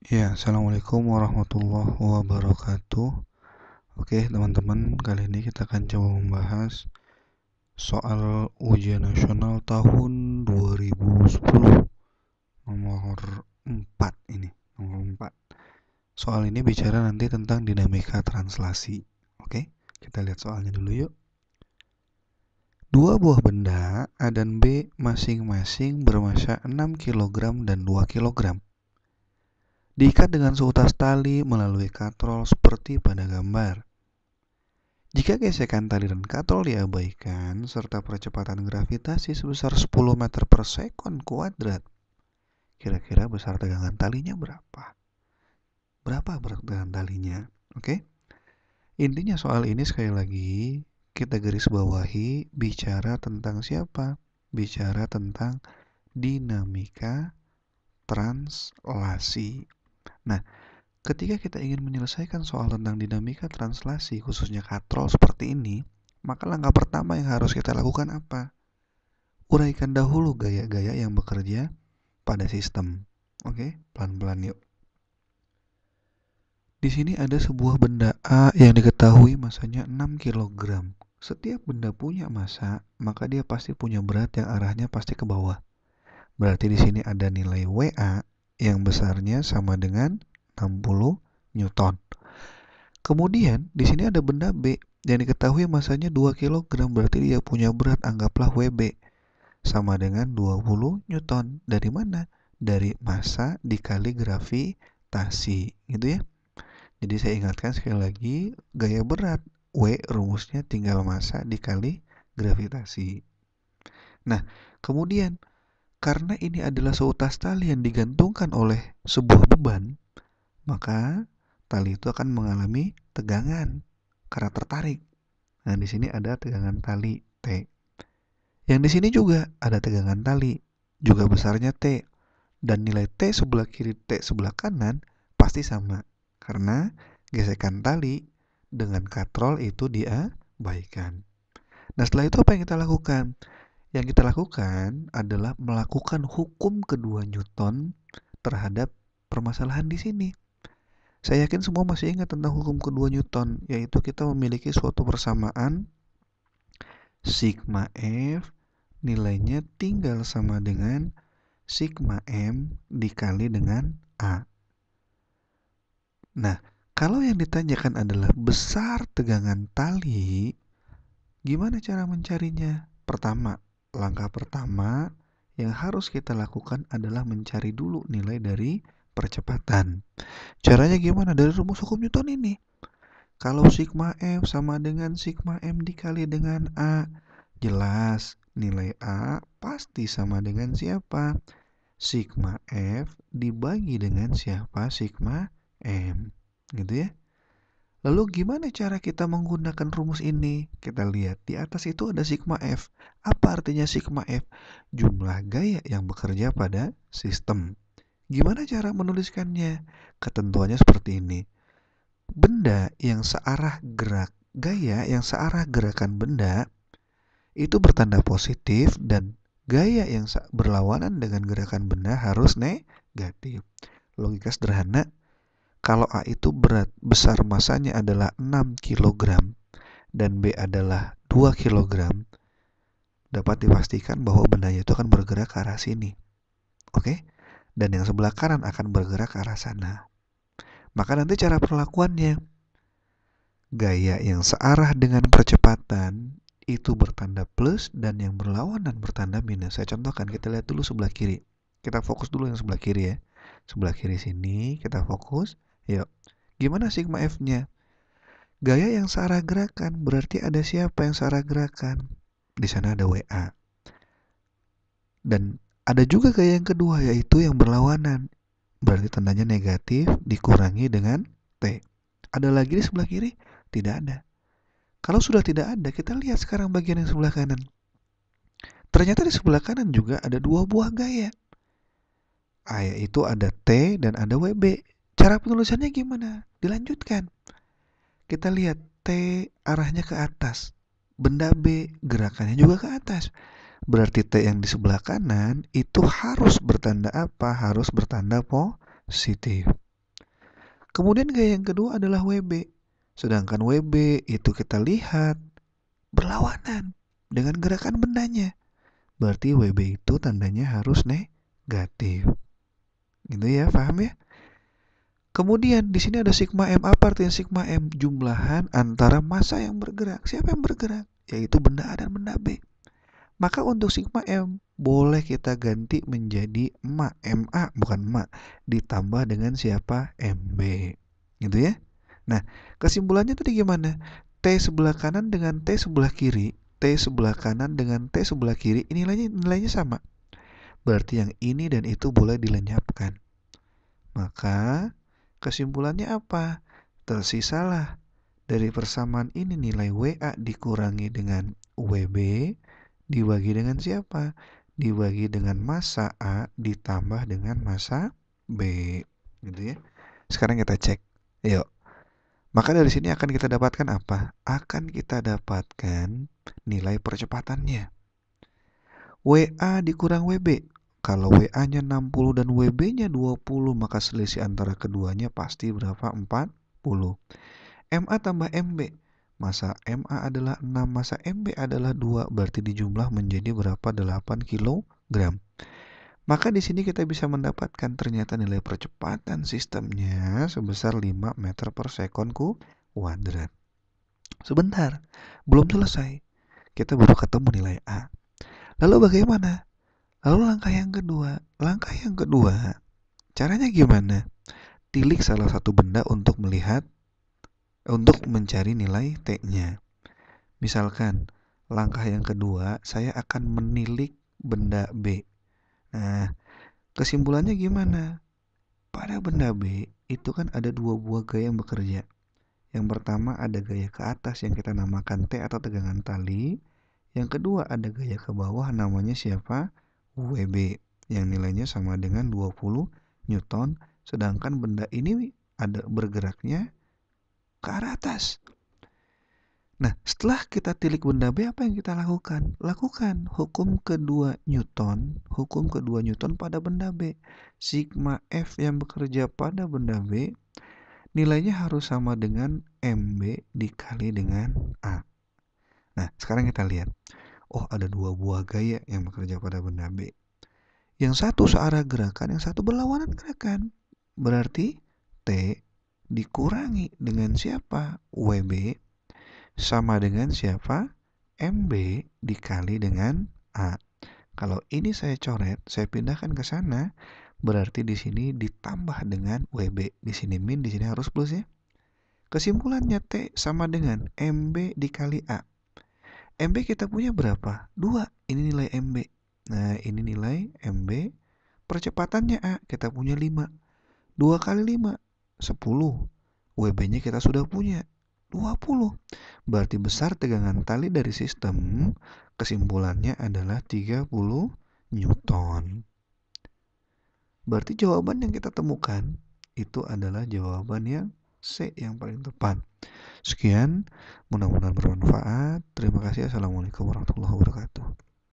Ya, Assalamualaikum warahmatullahi wabarakatuh. Oke, teman-teman, kali ini kita akan coba membahas soal ujian nasional tahun 2010 nomor 4 ini, nomor 4. Soal ini bicara nanti tentang dinamika translasi. Oke, kita lihat soalnya dulu yuk. Dua buah benda A dan B masing-masing bermassa 6 kg dan 2 kg. Diikat dengan seutas tali melalui katrol seperti pada gambar. Jika gesekan tali dan katrol diabaikan, serta percepatan gravitasi sebesar 10 meter per sekon kuadrat, kira-kira besar tegangan talinya berapa? Berapa berat tegangan talinya? Oke? Intinya soal ini sekali lagi, kita garis bawahi bicara tentang siapa? Bicara tentang dinamika translasi. Nah, ketika kita ingin menyelesaikan soal tentang dinamika translasi, khususnya katrol seperti ini, maka langkah pertama yang harus kita lakukan apa? Uraikan dahulu gaya-gaya yang bekerja pada sistem. Oke, pelan-pelan yuk. Di sini ada sebuah benda A yang diketahui massanya 6 kg. Setiap benda punya massa, maka dia pasti punya berat yang arahnya pasti ke bawah. Berarti di sini ada nilai WA yang besarnya sama dengan 60 Newton. Kemudian di sini ada benda B yang diketahui massanya 2 kg, berarti dia punya berat anggaplah WB sama dengan 20 Newton. Dari mana? Dari massa dikali gravitasi, gitu ya. Jadi saya ingatkan sekali lagi, gaya berat W rumusnya tinggal massa dikali gravitasi. Nah, kemudian karena ini adalah seutas tali yang digantungkan oleh sebuah beban, maka tali itu akan mengalami tegangan karena tertarik. Nah, di sini ada tegangan tali T. Yang di sini juga ada tegangan tali, juga besarnya T. Dan nilai T sebelah kiri T sebelah kanan pasti sama. Karena gesekan tali dengan katrol itu diabaikan. Nah, setelah itu apa yang kita lakukan? Yang kita lakukan adalah melakukan hukum kedua Newton terhadap permasalahan di sini. Saya yakin semua masih ingat tentang hukum kedua Newton, yaitu kita memiliki suatu persamaan sigma F nilainya tinggal sama dengan sigma M dikali dengan A. Nah, kalau yang ditanyakan adalah besar tegangan tali, gimana cara mencarinya? Langkah pertama yang harus kita lakukan adalah mencari dulu nilai dari percepatan. Caranya gimana? Dari rumus hukum Newton ini. Kalau sigma F sama dengan sigma M dikali dengan A, jelas nilai A pasti sama dengan siapa? Sigma F dibagi dengan siapa? Sigma M. Gitu ya. Lalu gimana cara kita menggunakan rumus ini? Kita lihat di atas itu ada sigma F. Apa artinya sigma F? Jumlah gaya yang bekerja pada sistem. Gimana cara menuliskannya? Ketentuannya seperti ini. Benda yang searah gerak, gaya yang searah gerakan benda itu bertanda positif dan gaya yang berlawanan dengan gerakan benda harus negatif. Logika sederhana, kalau A itu besar massanya adalah 6 kg dan B adalah 2 kg, dapat dipastikan bahwa bendanya itu akan bergerak ke arah sini. Oke? Dan yang sebelah kanan akan bergerak ke arah sana. Maka nanti cara perlakuannya, gaya yang searah dengan percepatan itu bertanda plus dan yang berlawanan bertanda minus. Saya contohkan, kita lihat dulu sebelah kiri. Kita fokus dulu yang sebelah kiri ya. Sebelah kiri sini kita fokus. Yuk. Gimana sigma F-nya? Gaya yang searah gerakan berarti ada siapa yang searah gerakan? Di sana ada WA. Dan ada juga gaya yang kedua yaitu yang berlawanan. Berarti tandanya negatif dikurangi dengan T. Ada lagi di sebelah kiri? Tidak ada. Kalau sudah tidak ada, kita lihat sekarang bagian yang sebelah kanan. Ternyata di sebelah kanan juga ada dua buah gaya. Yaitu ada T dan ada WB. Cara penulisannya gimana? Dilanjutkan. Kita lihat T arahnya ke atas. Benda B gerakannya juga ke atas. Berarti T yang di sebelah kanan itu harus bertanda apa? Harus bertanda positif. Kemudian gaya yang kedua adalah WB. Sedangkan WB itu kita lihat berlawanan dengan gerakan bendanya. Berarti WB itu tandanya harus negatif. Gitu ya, paham ya? Kemudian di sini ada sigma M. Apa artinya sigma M? Jumlahan antara massa yang bergerak. Siapa yang bergerak? Yaitu benda A dan benda B. Maka untuk sigma M boleh kita ganti menjadi MA bukan MA, ditambah dengan siapa? MB. Gitu ya. Nah, kesimpulannya tadi gimana? T sebelah kanan dengan T sebelah kiri, T sebelah kanan dengan T sebelah kiri, nilainya sama. Berarti yang ini dan itu boleh dilenyapkan. Maka kesimpulannya apa? Tersisalah dari persamaan ini nilai WA dikurangi dengan WB dibagi dengan siapa? Dibagi dengan massa A ditambah dengan massa B. Gitu ya. Sekarang kita cek. Yuk. Maka dari sini akan kita dapatkan apa? Akan kita dapatkan nilai percepatannya. WA dikurang WB. Kalau WA-nya 60 dan WB-nya 20, maka selisih antara keduanya pasti berapa? 40. MA tambah MB. Masa MA adalah 6, masa MB adalah 2, berarti dijumlah menjadi berapa? 8 kilogram. Maka di sini kita bisa mendapatkan ternyata nilai percepatan sistemnya sebesar 5 meter per sekon kuadrat. Sebentar, belum selesai. Kita baru ketemu nilai A. Lalu bagaimana? Lalu langkah yang kedua. Langkah yang kedua, caranya gimana? Tilik salah satu benda untuk mencari nilai T-nya. Misalkan, langkah yang kedua, saya akan menilik benda B. Nah, kesimpulannya gimana? Pada benda B, itu kan ada dua buah gaya yang bekerja. Yang pertama ada gaya ke atas yang kita namakan T atau tegangan tali. Yang kedua ada gaya ke bawah namanya siapa? WB. Yang nilainya sama dengan 20 Newton. Sedangkan benda ini ada bergeraknya ke arah atas. Nah, setelah kita tilik benda B, apa yang kita lakukan? Lakukan hukum kedua Newton pada benda B. Sigma F yang bekerja pada benda B, nilainya harus sama dengan MB dikali dengan A. Nah, sekarang kita lihat. Oh, ada dua buah gaya yang bekerja pada benda B. Yang satu searah gerakan, yang satu berlawanan gerakan. Berarti T dikurangi dengan siapa? WB sama dengan siapa? MB dikali dengan A. Kalau ini saya coret, saya pindahkan ke sana, berarti di sini ditambah dengan WB. Di sini min, di sini harus plus ya. Kesimpulannya T sama dengan MB dikali A. MB kita punya berapa? 2. Ini nilai MB. Nah, ini nilai MB. Percepatannya A, kita punya 5. 2 kali 5, 10. WB-nya kita sudah punya 20. Berarti besar tegangan tali dari sistem, kesimpulannya adalah 30 Newton. Berarti jawaban yang kita temukan itu adalah jawaban yang C yang paling tepat. Sekian, mudah-mudahan bermanfaat. Terima kasih. Assalamualaikum warahmatullahi wabarakatuh.